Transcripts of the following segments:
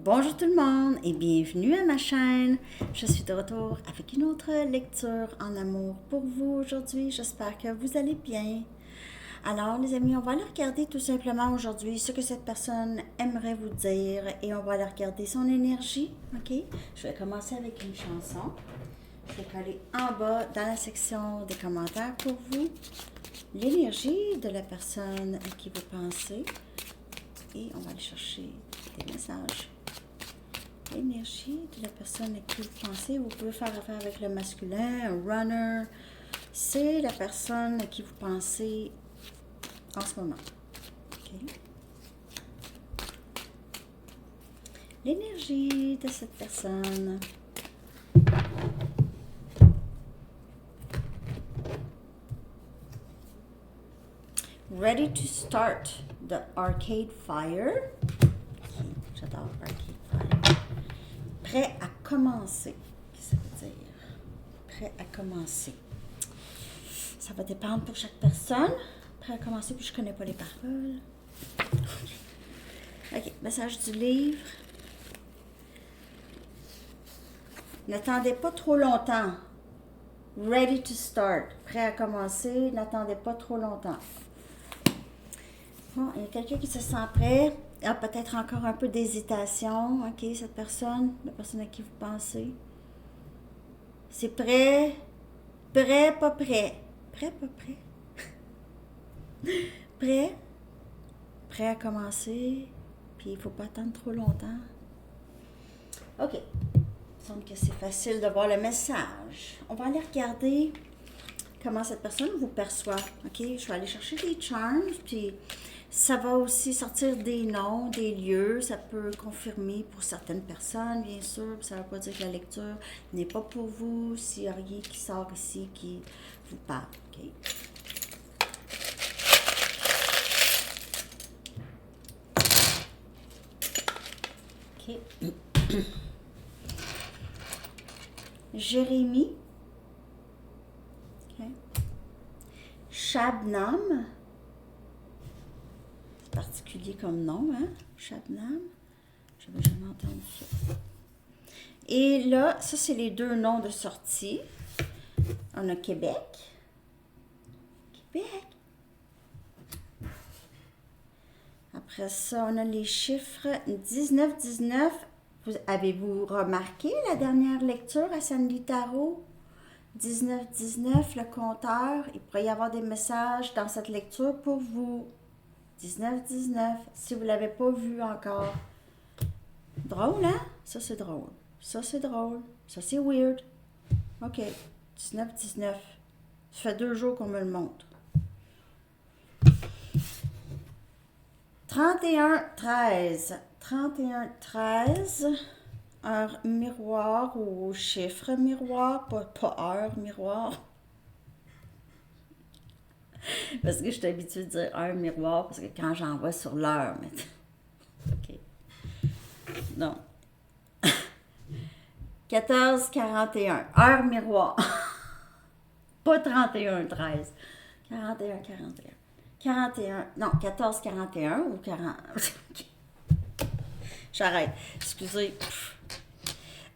Bonjour tout le monde et bienvenue à ma chaîne. Je suis de retour avec une autre lecture en amour pour vous aujourd'hui. J'espère que vous allez bien. Alors les amis, on va aller regarder tout simplement aujourd'hui ce que cette personne aimerait vous dire et on va aller regarder son énergie. Ok? Je vais commencer avec une chanson. Je vais coller en bas dans la section des commentaires pour vous l'énergie de la personne à qui vous pensez et on va aller chercher des messages. L'énergie de la personne à qui vous pensez. Vous pouvez faire affaire avec le masculin, un runner. C'est la personne à qui vous pensez en ce moment. Okay. L'énergie de cette personne. Ready to start the Arcade Fire. Okay. J'adore Arcade Fire. Prêt à commencer. Qu'est-ce que ça veut dire? Prêt à commencer. Ça va dépendre pour chaque personne. Prêt à commencer, puis je ne connais pas les paroles. OK. Message du livre. N'attendez pas trop longtemps. Ready to start. Prêt à commencer. N'attendez pas trop longtemps. Bon, il y a quelqu'un qui se sent prêt. Il y a peut-être encore un peu d'hésitation. OK, cette personne, la personne à qui vous pensez. C'est prêt. Prêt, pas prêt. Prêt, pas prêt. Prêt. Prêt à commencer. Puis il ne faut pas attendre trop longtemps. OK. Il semble que c'est facile de voir le message. On va aller regarder comment cette personne vous perçoit. OK, je vais aller chercher des charms, puis ça va aussi sortir des noms, des lieux. Ça peut confirmer pour certaines personnes, bien sûr. Puis ça ne veut pas dire que la lecture n'est pas pour vous. S'il n'y a rien qui sort ici qui vous parle. OK. OK. Jérémie. OK. Shabnam. C'est particulier comme nom, hein? Shabnam. Je n'avais jamais entendu ça. Et là, ça, c'est les deux noms de sortie. On a Québec. Québec. Après ça, on a les chiffres 19-19. Avez-vous remarqué la dernière lecture à Sandy Tarot? 19-19, le compteur. Il pourrait y avoir des messages dans cette lecture pour vous. 19-19, si vous ne l'avez pas vu encore. Drôle, hein? Ça, c'est drôle. Ça, c'est drôle. Ça, c'est weird. OK. 19-19. Ça fait 2 jours qu'on me le montre. 31-13. 31-13. Heure miroir ou chiffre miroir. Pas heure miroir. Parce que je suis habituée de dire heure miroir, parce que quand j'en vois sur l'heure, mais... OK. Non. 14-41. Heure miroir. Pas 31-13. 41-41. 41. Non, 14-41 ou 40. J'arrête. Excusez.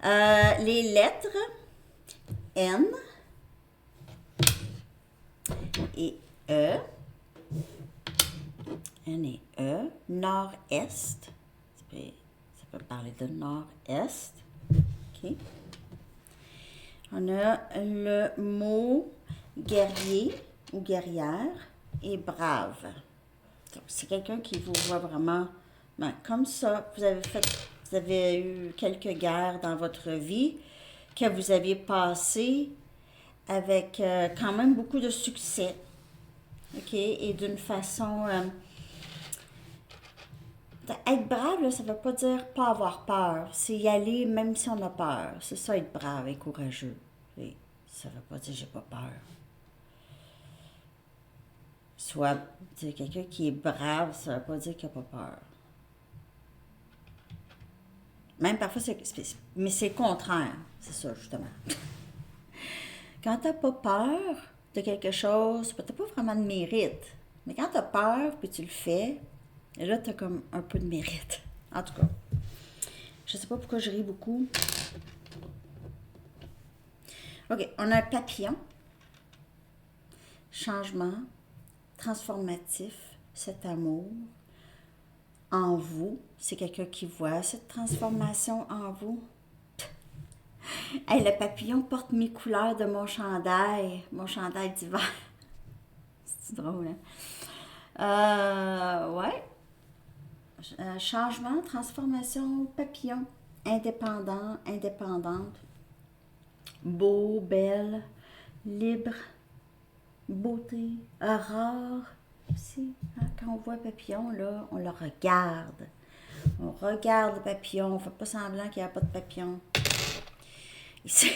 Les lettres N et E. N et E. Nord-Est. Ça peut parler de Nord-Est. OK. On a le mot guerrier ou guerrière et brave. C'est quelqu'un qui vous voit vraiment comme ça. Vous avez eu quelques guerres dans votre vie que vous aviez passées avec quand même beaucoup de succès. OK? Et d'une façon... être brave, là, ça ne veut pas dire pas avoir peur. C'est y aller même si on a peur. C'est ça, être brave et courageux. Et ça ne veut pas dire j'ai pas peur. Soit quelqu'un qui est brave, ça ne veut pas dire qu'il n'a pas peur. Même parfois, mais c'est le contraire. C'est ça, justement. Quand tu n'as pas peur de quelque chose, tu n'as pas vraiment de mérite. Mais quand tu as peur, puis tu le fais, là, tu as comme un peu de mérite. En tout cas, Je sais pas pourquoi je ris beaucoup. OK, on a un papillon. Changement transformatif, cet amour en vous. C'est quelqu'un qui voit cette transformation en vous. Hey, le papillon porte mes couleurs de mon chandail d'hiver. C'est drôle, hein? Ouais. Changement, transformation, papillon. Indépendant, indépendante. Beau, belle, libre, beauté, rare aussi. Hein? Quand on voit un papillon, là, on le regarde. On regarde le papillon, on ne fait pas semblant qu'il n'y a pas de papillon. Ici,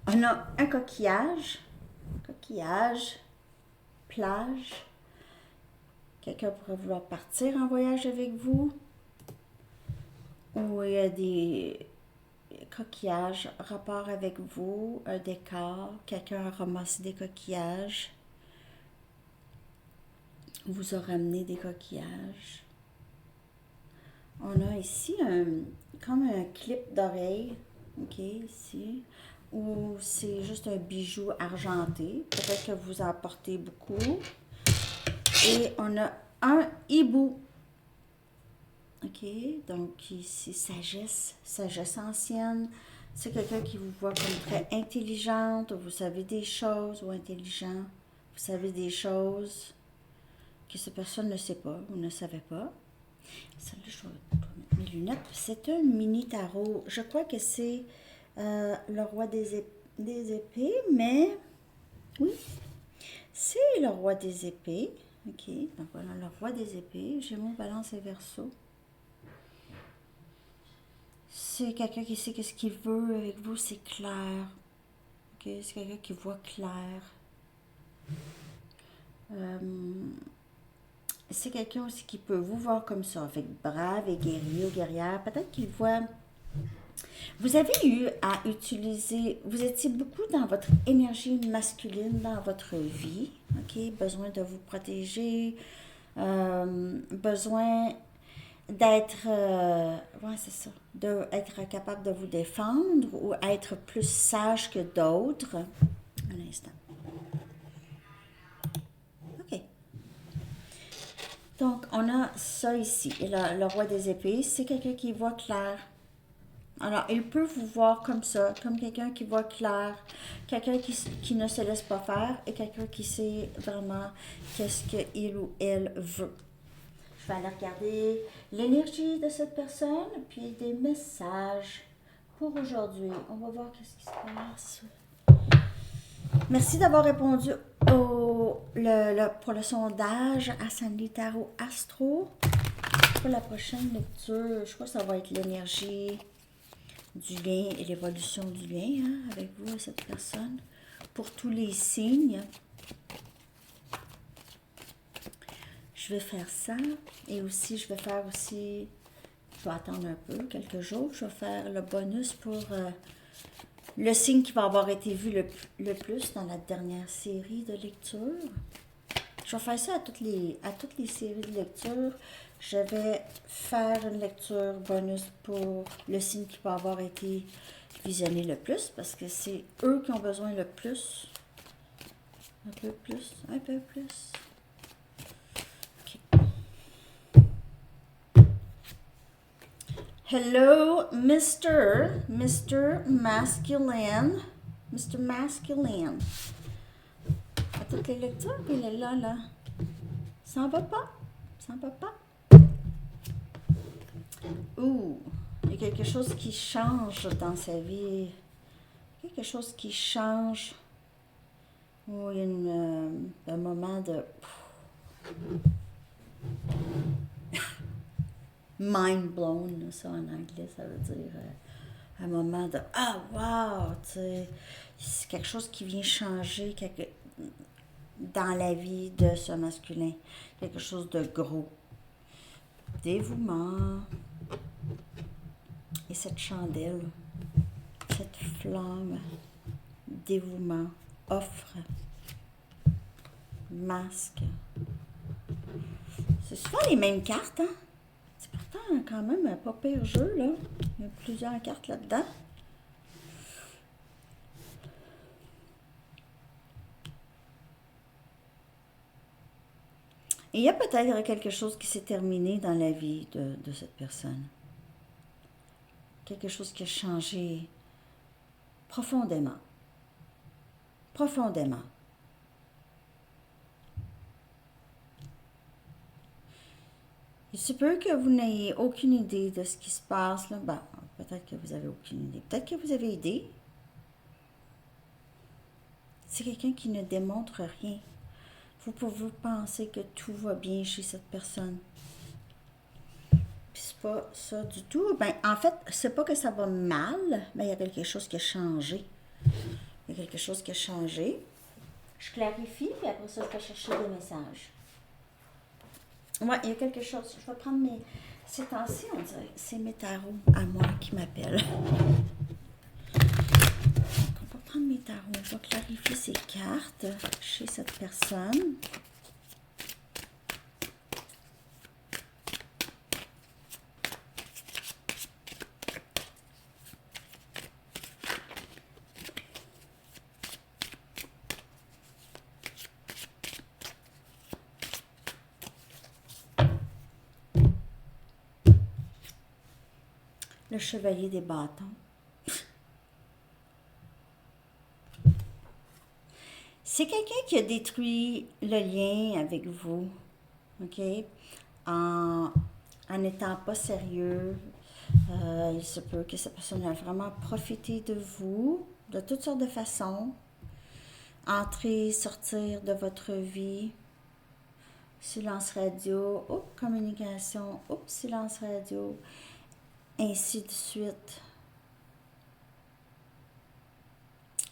on a un coquillage, plage. Quelqu'un pourrait vouloir partir en voyage avec vous. Ou il y a des coquillages, rapport avec vous, un décor. Quelqu'un a ramassé des coquillages. Vous a ramené des coquillages. On a ici comme un clip d'oreille. OK, ici. Ou c'est juste un bijou argenté. Peut-être que vous en portez beaucoup. Et on a un hibou. OK, donc ici, sagesse ancienne. C'est quelqu'un qui vous voit comme très intelligente, vous savez des choses, ou intelligent. Vous savez des choses que cette personne ne sait pas ou ne savait pas. Celle-là, je dois mettre mes lunettes. C'est un mini tarot. Je crois que c'est le roi des épées, mais oui, c'est le roi des épées. OK, donc voilà, le roi des épées. Gémeaux, Balance et Verseau. C'est quelqu'un qui sait qu'est-ce qu'il veut avec vous, c'est clair. OK, c'est quelqu'un qui voit clair. C'est quelqu'un aussi qui peut vous voir comme ça, avec brave et guerrier ou guerrière. Peut-être qu'il voit... Vous avez eu à utiliser... Vous étiez beaucoup dans votre énergie masculine dans votre vie. OK? Besoin de vous protéger. Besoin d'être... ouais, c'est ça. D'être capable de vous défendre ou être plus sage que d'autres. Un instant. OK. Donc, on a ça ici. Et le roi des épées, c'est quelqu'un qui voit clair. Alors, il peut vous voir comme ça, comme quelqu'un qui voit clair, quelqu'un qui ne se laisse pas faire et quelqu'un qui sait vraiment qu'est-ce qu'il ou elle veut. Je vais aller regarder l'énergie de cette personne, puis des messages pour aujourd'hui. On va voir qu'est-ce qui se passe. Merci d'avoir répondu pour le sondage à Sandy Tarot Astro. Pour la prochaine lecture, je crois que ça va être l'énergie du lien et l'évolution du lien avec vous et cette personne. Pour tous les signes, je vais faire ça. Et aussi, je vais attendre un peu, quelques jours. Je vais faire le bonus pour le signe qui va avoir été vu le plus dans la dernière série de lecture. Je vais faire ça à toutes les séries de lecture. Je vais faire une lecture bonus pour le signe qui va avoir été visionné le plus, parce que c'est eux qui ont besoin le plus. Un peu plus. OK. Hello, Mr. Masculine. Mr. Masculine. À toutes les lectures, il est là. Ça en va pas. Ouh, il y a quelque chose qui change dans sa vie. Quelque chose qui change. Oh, il y a un moment de... mind blown, ça en anglais, ça veut dire un moment de « Ah, wow! » tu sais, c'est quelque chose qui vient changer dans la vie de ce masculin. Quelque chose de gros. Dévouement. Et cette chandelle, cette flamme, dévouement, offre, masque. C'est souvent les mêmes cartes, hein? C'est pourtant quand même un pas pire jeu, là. Il y a plusieurs cartes là-dedans. Et il y a peut-être quelque chose qui s'est terminé dans la vie de cette personne. Quelque chose qui a changé profondément. Profondément. Il se peut que vous n'ayez aucune idée de ce qui se passe là. Ben, peut-être que vous avez aucune idée. Peut-être que vous avez idée. C'est quelqu'un qui ne démontre rien. Vous pouvez penser que tout va bien chez cette personne. Puis c'est pas ça du tout. Ben, en fait, c'est pas que ça va mal, mais il y a quelque chose qui a changé. Il y a quelque chose qui a changé. Je clarifie, puis après ça, je vais chercher des messages. Ouais, il y a quelque chose. Je vais prendre mes... Ces temps-ci, on dirait, c'est mes tarots à moi qui m'appellent. On va prendre mes tarots. Je vais clarifier ces cartes chez cette personne. Le chevalier des bâtons. C'est quelqu'un qui a détruit le lien avec vous, OK? En n'étant pas sérieux. Il se peut que cette personne a vraiment profité de vous, de toutes sortes de façons. Entrer, sortir de votre vie. Silence radio, communication, silence radio. Ainsi de suite.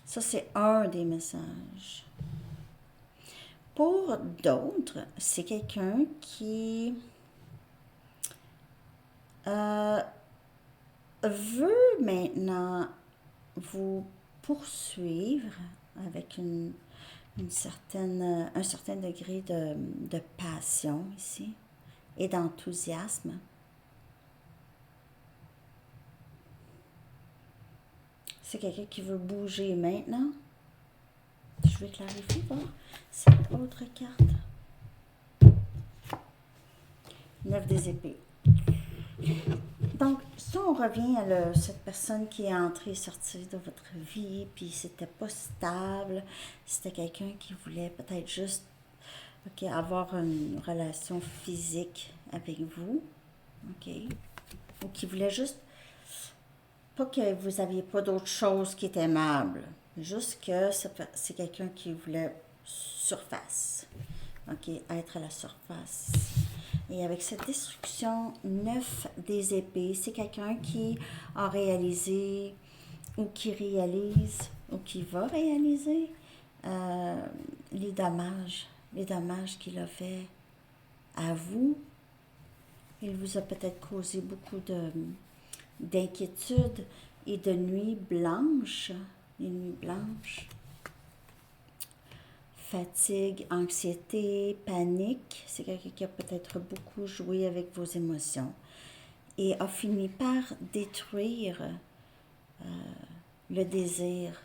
Ça, c'est un des messages. Pour d'autres, c'est quelqu'un qui veut maintenant vous poursuivre avec un certain degré de passion ici et d'enthousiasme. C'est quelqu'un qui veut bouger maintenant. Je vais clarifier voir cette autre carte. 9 des épées. Donc, si on revient à cette personne qui est entrée et sortie de votre vie, puis c'était pas stable, c'était quelqu'un qui voulait peut-être juste avoir une relation physique avec vous, OK? Ou qui voulait juste, pas que vous n'aviez pas d'autre chose qui était aimable, juste que c'est quelqu'un qui voulait surface, OK? Être à la surface. Et avec cette destruction 9 des épées, c'est quelqu'un qui a réalisé ou qui réalise ou qui va réaliser les dommages qu'il a fait à vous. Il vous a peut-être causé beaucoup d'inquiétudes et de nuits blanches, les nuits blanches. Fatigue, anxiété, panique, c'est quelqu'un qui a peut-être beaucoup joué avec vos émotions et a fini par détruire le désir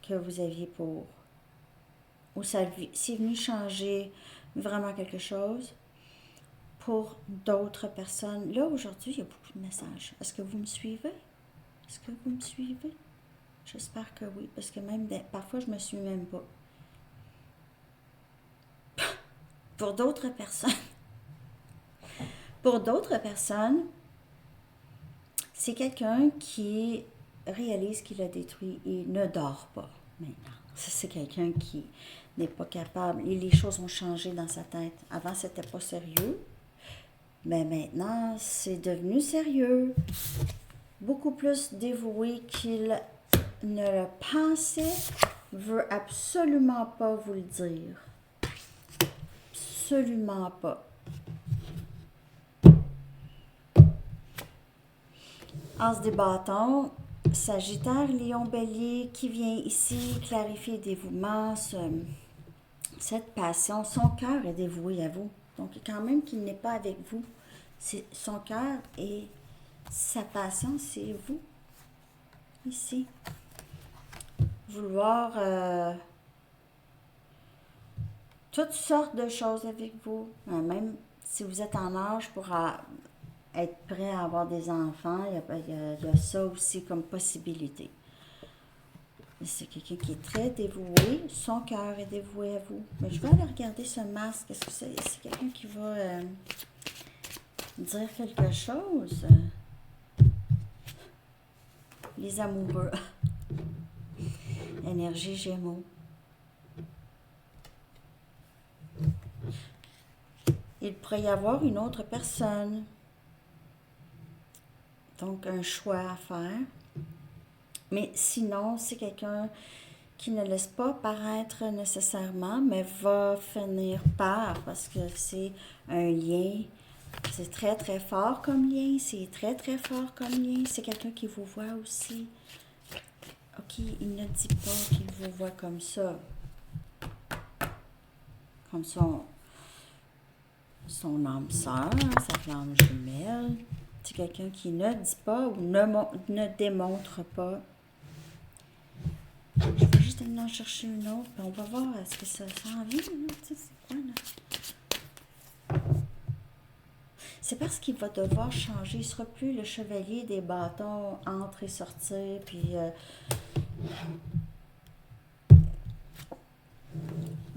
que vous aviez pour... Ou c'est venu changer vraiment quelque chose pour d'autres personnes. Là, aujourd'hui, il y a beaucoup de messages. Est-ce que vous me suivez? Est-ce que vous me suivez? J'espère que oui, parce que même parfois, je ne me suis même pas. Pour d'autres personnes, c'est quelqu'un qui réalise qu'il a détruit et ne dort pas maintenant. Ça, c'est quelqu'un qui n'est pas capable. Et les choses ont changé dans sa tête. Avant, c'était pas sérieux. Mais maintenant, c'est devenu sérieux. Beaucoup plus dévoué qu'il ne le pensait. Veut absolument pas vous le dire. Absolument pas. As des bâtons, Sagittaire, Lion, Bélier, qui vient ici clarifier le dévouement, cette passion, son cœur est dévoué à vous. Donc, quand même qu'il n'est pas avec vous, son cœur est Sa passion, c'est vous, ici. Vouloir toutes sortes de choses avec vous. Même si vous êtes en âge pour être prêt à avoir des enfants, il y a ça aussi comme possibilité. C'est quelqu'un qui est très dévoué, son cœur est dévoué à vous. Mais je vais aller regarder ce masque. Est-ce que c'est quelqu'un qui va dire quelque chose? Les amoureux. Énergie Gémeaux. Il pourrait y avoir une autre personne. Donc, un choix à faire. Mais sinon, c'est quelqu'un qui ne laisse pas paraître nécessairement, mais va finir par, parce que c'est un lien, c'est très très fort comme lien, c'est très très fort comme lien. C'est quelqu'un qui vous voit aussi. Ok, il ne dit pas qu'il vous voit comme ça. Comme son âme sœur, sa flamme jumelle. C'est quelqu'un qui ne dit pas ou ne démontre pas. Je vais juste aller en chercher une autre, puis on va voir est-ce que ça s'en vient. C'est quoi là? C'est parce qu'il va devoir changer. Il ne sera plus le chevalier des bâtons, entre et sortir, puis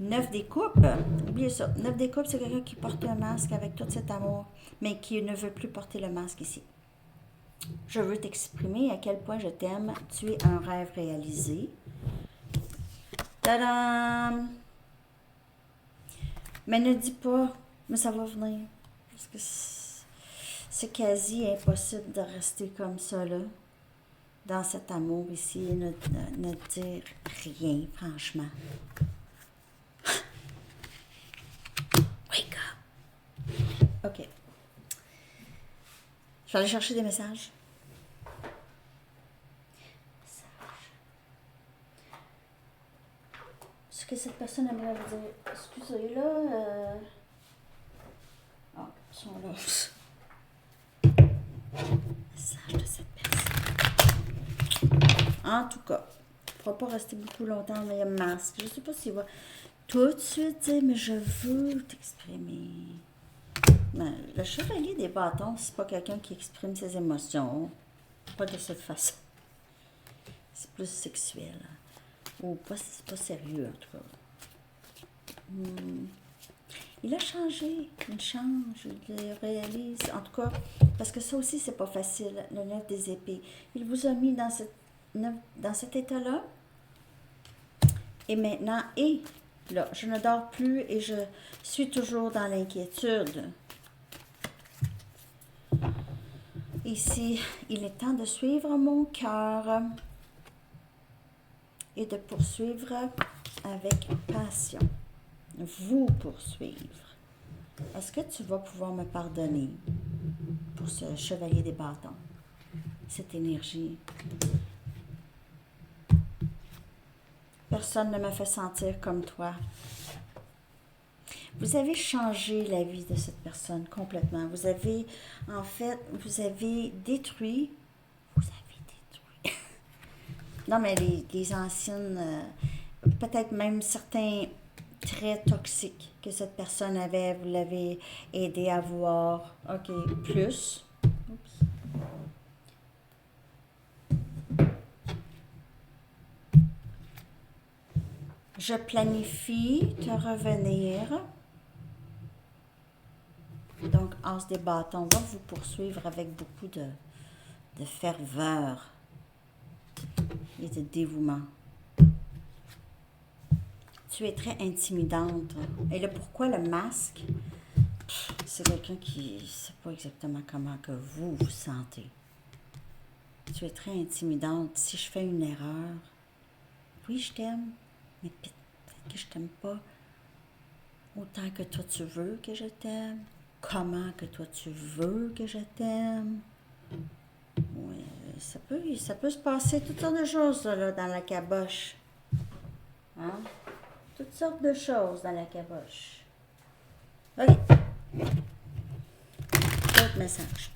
9 des coupes, oubliez ça. 9 des coupes, c'est quelqu'un qui porte un masque avec tout cet amour, mais qui ne veut plus porter le masque ici. Je veux t'exprimer à quel point je t'aime. Tu es un rêve réalisé. Tadam! Mais ne dis pas, mais ça va venir. Parce que c'est quasi impossible de rester comme ça, là. Dans cet amour ici, ne dire rien, franchement. Wake up! OK. Je vais aller chercher des messages. Ce que cette personne aimerait vous dire. Excusez, là. Ah, ils sont là. Message de cette personne. En tout cas, il ne pourra pas rester beaucoup longtemps, mais il y a un masque. Je ne sais pas s'il va tout de suite dire, mais je veux t'exprimer. Ben, le chevalier des bâtons, c'est pas quelqu'un qui exprime ses émotions. Pas de cette façon. C'est plus sexuel. Ou pas, c'est pas sérieux, en tout cas. Il a changé. Il change. Il réalise. En tout cas, parce que ça aussi, c'est pas facile, le 9 des épées. Il vous a mis dans cet état-là. Et maintenant, là, je ne dors plus et je suis toujours dans l'inquiétude. Ici, il est temps de suivre mon cœur et de poursuivre avec passion. Vous poursuivre. Est-ce que tu vas pouvoir me pardonner pour ce chevalier des bâtons? Cette énergie. Personne ne me fait sentir comme toi. Vous avez changé la vie de cette personne complètement. Vous avez détruit. Non, mais les anciennes, peut-être même certains traits toxiques que cette personne avait, vous l'avez aidé à voir. OK, plus. Oups. Je planifie te revenir. Donc, As des bâtons va vous poursuivre avec beaucoup de ferveur et de dévouement. Tu es très intimidante. Et là, pourquoi le masque? C'est quelqu'un qui ne sait pas exactement comment que vous vous sentez. Tu es très intimidante. Si je fais une erreur, oui, je t'aime, mais peut-être que je t'aime pas autant que toi tu veux que je t'aime. Comment que toi tu veux que je t'aime. Oui, ça peut se passer toutes sortes de choses là, dans la caboche. Hein? Toutes sortes de choses dans la caboche. OK. Autre message.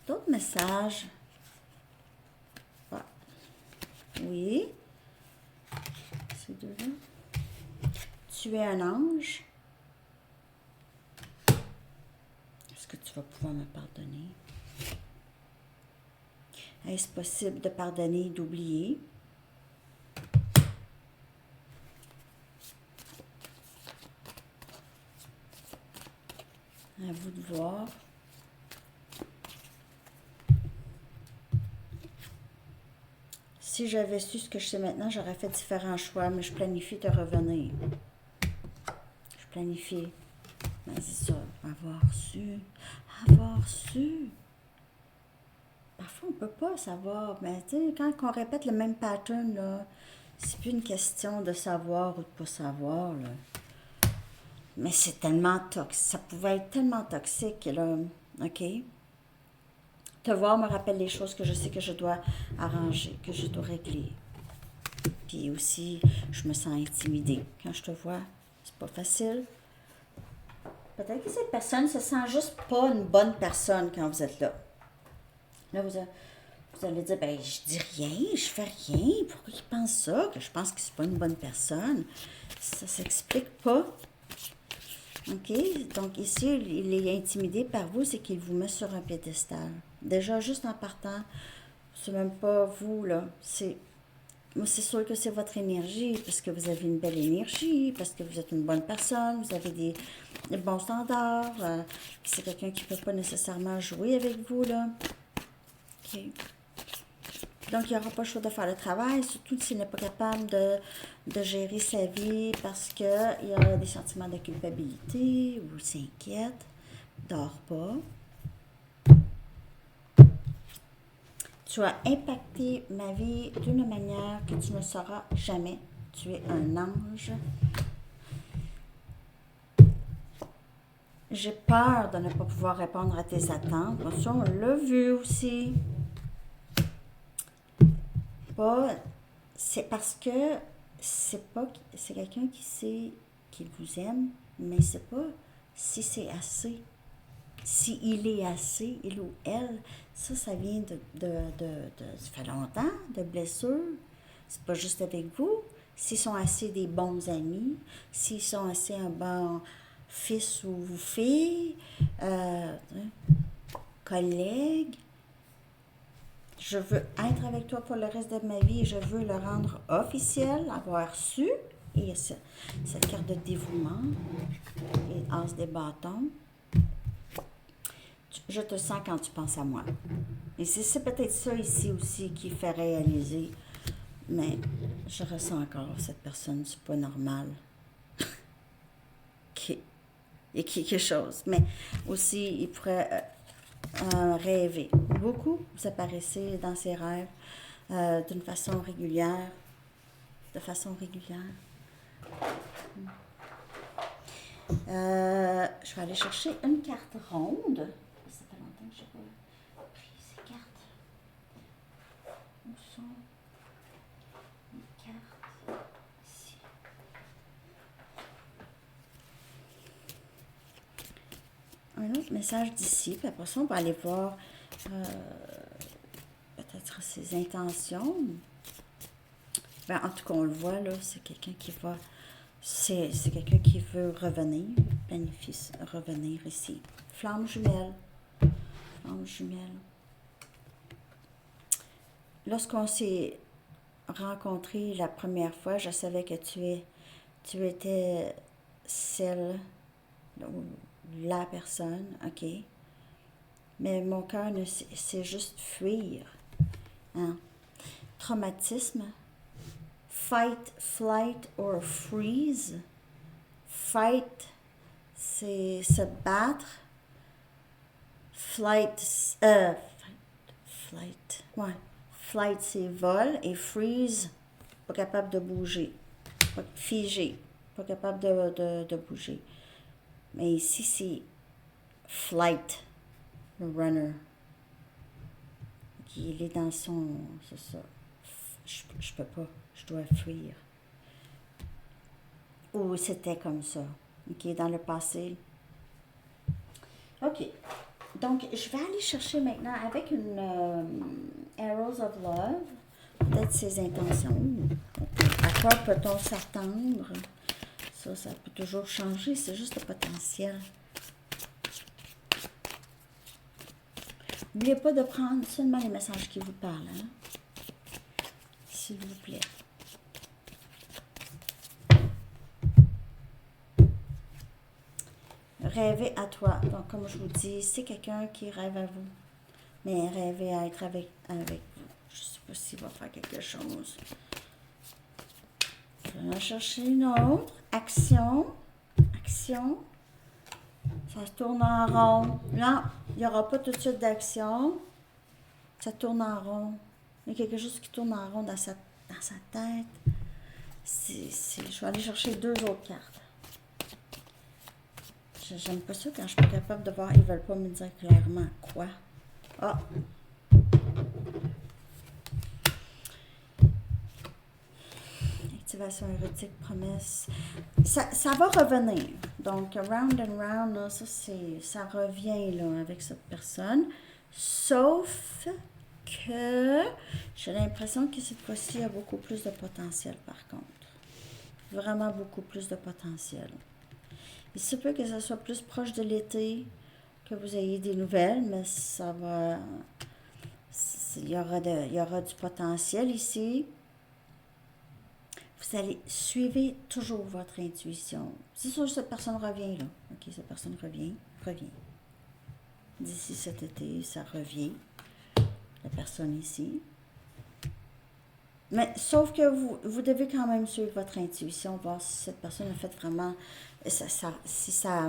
D'autres messages? Ah. Oui. Ces deux-là. Tu es un ange. Est-ce que tu vas pouvoir me pardonner? Est-ce possible de pardonner et d'oublier? À vous de voir. Si j'avais su ce que je sais maintenant, j'aurais fait différents choix, mais je planifie de revenir. Je planifie. Ben, c'est ça, avoir su. Avoir su. Parfois, on ne peut pas savoir, mais tu sais, quand on répète le même pattern, là, c'est plus une question de savoir ou de pas savoir, là. Mais c'est tellement toxique, ça pouvait être tellement toxique, là, OK? Te voir me rappelle les choses que je sais que je dois arranger, que je dois régler. Puis aussi, je me sens intimidée. Quand je te vois, c'est pas facile. Peut-être que cette personne se sent juste pas une bonne personne quand vous êtes là. Là, vous allez dire, ben, je dis rien, je fais rien. Pourquoi il pense ça? Que je pense que c'est pas une bonne personne. Ça s'explique pas. OK? Donc ici, il est intimidé par vous, c'est qu'il vous met sur un piédestal. Déjà, juste en partant, c'est même pas vous, là. Moi, c'est sûr que c'est votre énergie, parce que vous avez une belle énergie, parce que vous êtes une bonne personne, vous avez des bons standards. C'est quelqu'un qui ne peut pas nécessairement jouer avec vous, là. OK? Donc, il n'y aura pas le choix de faire le travail, surtout s'il n'est pas capable de gérer sa vie parce qu'il a des sentiments de culpabilité ou s'inquiète, dort pas. Tu as impacté ma vie d'une manière que tu ne sauras jamais. Tu es un ange. J'ai peur de ne pas pouvoir répondre à tes attentes. Bon, ça, on l'a vu aussi. C'est parce que c'est quelqu'un qui sait qu'il vous aime, mais c'est pas si c'est assez. Si il est assez, il ou elle, ça vient ça fait longtemps, de blessures. C'est pas juste avec vous. S'ils sont assez des bons amis, s'ils sont assez un bon fils ou fille, collègue, je veux être avec toi pour le reste de ma vie et je veux le rendre officiel, avoir su, et cette carte de dévouement, et as des bâtons. Je te sens quand tu penses à moi. Et c'est peut-être ça ici aussi qui fait réaliser, mais je ressens encore cette personne, c'est pas normal. Il y a quelque chose. Mais aussi, il pourrait rêver. Beaucoup, vous apparaissez dans ses rêves d'une façon régulière. De façon régulière. Je vais aller chercher une carte ronde. Ça fait longtemps que je n'ai pas pris ces cartes. Où sont les cartes? Ici. Un autre message d'ici, puis après ça, on va aller voir peut-être ses intentions. Ben, en tout cas, on le voit, là, c'est quelqu'un qui va... C'est quelqu'un qui veut revenir, planifie revenir ici. Flamme jumelle. Flamme jumelle. Lorsqu'on s'est rencontrés la première fois, je savais que tu étais celle, ou la personne, OK? Mais mon cœur, c'est juste fuir. Hein? Traumatisme. Fight, flight or freeze. Fight, c'est se battre. Flight, ouais. Flight, c'est vol. Et freeze, pas capable de bouger. Figé, pas capable de bouger. Mais ici, c'est flight, le runner. Il est dans son... C'est ça. Je peux pas. Je dois fuir. Ou c'était comme ça. OK, dans le passé. OK. Donc, je vais aller chercher maintenant avec une Arrows of Love, peut-être ses intentions. À quoi peut-on s'attendre? Ça peut toujours changer, c'est juste le potentiel. N'oubliez pas de prendre seulement les messages qui vous parlent, hein? S'il vous plaît. Rêver à toi. Donc, comme je vous dis, c'est quelqu'un qui rêve à vous. Mais rêver à être avec vous. Je ne sais pas s'il va faire quelque chose. Je vais en chercher une autre. Action. Action. Ça se tourne en rond. Là, il n'y aura pas tout de suite d'action. Ça tourne en rond. Il y a quelque chose qui tourne en rond dans sa tête. Je vais aller chercher 2 autres cartes. J'aime pas ça quand je suis pas capable de voir. Ils veulent pas me dire clairement quoi. Ah! Activation érotique, promesse. Ça va revenir. Donc, round and round, là, ça revient là, avec cette personne. Sauf que j'ai l'impression que cette fois-ci, il y a beaucoup plus de potentiel par contre. Vraiment beaucoup plus de potentiel. Il se peut que ça soit plus proche de l'été, que vous ayez des nouvelles, mais ça va... Il y aura du potentiel ici. Vous allez suivre toujours votre intuition. C'est sûr que cette personne revient là. OK, cette personne revient. D'ici cet été, ça revient. La personne ici. Mais sauf que vous devez quand même suivre votre intuition, voir si cette personne a fait vraiment... si ça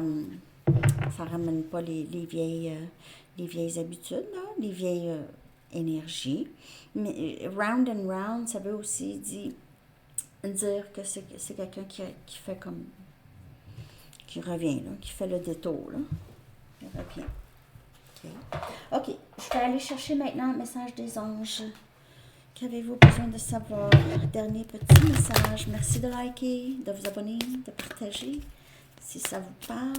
ramène pas les vieilles habitudes, là, les vieilles énergies. Mais round and round, ça veut aussi dire que c'est quelqu'un qui fait comme... qui revient, là, qui fait le détour, là. Il revient. OK. Je vais aller chercher maintenant le message des anges. Qu'avez-vous besoin de savoir? Dernier petit message. Merci de liker, de vous abonner, de partager si ça vous parle.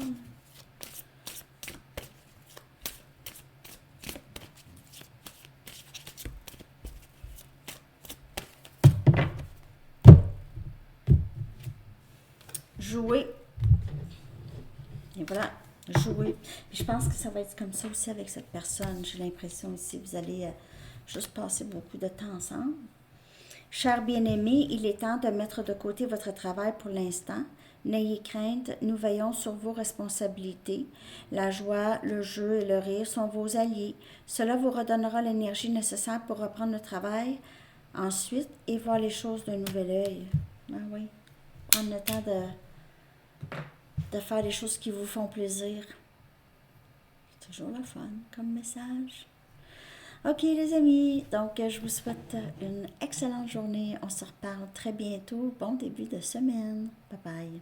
Jouer. Et voilà, jouer. Je pense que ça va être comme ça aussi avec cette personne. J'ai l'impression ici, vous allez juste passer beaucoup de temps ensemble. Cher bien-aimé, il est temps de mettre de côté votre travail pour l'instant. N'ayez crainte, nous veillons sur vos responsabilités. La joie, le jeu et le rire sont vos alliés. Cela vous redonnera l'énergie nécessaire pour reprendre le travail ensuite et voir les choses d'un nouvel œil. Ah oui, prendre le temps de faire les choses qui vous font plaisir. C'est toujours le fun comme message. OK, les amis, donc je vous souhaite une excellente journée. On se reparle très bientôt. Bon début de semaine. Bye bye.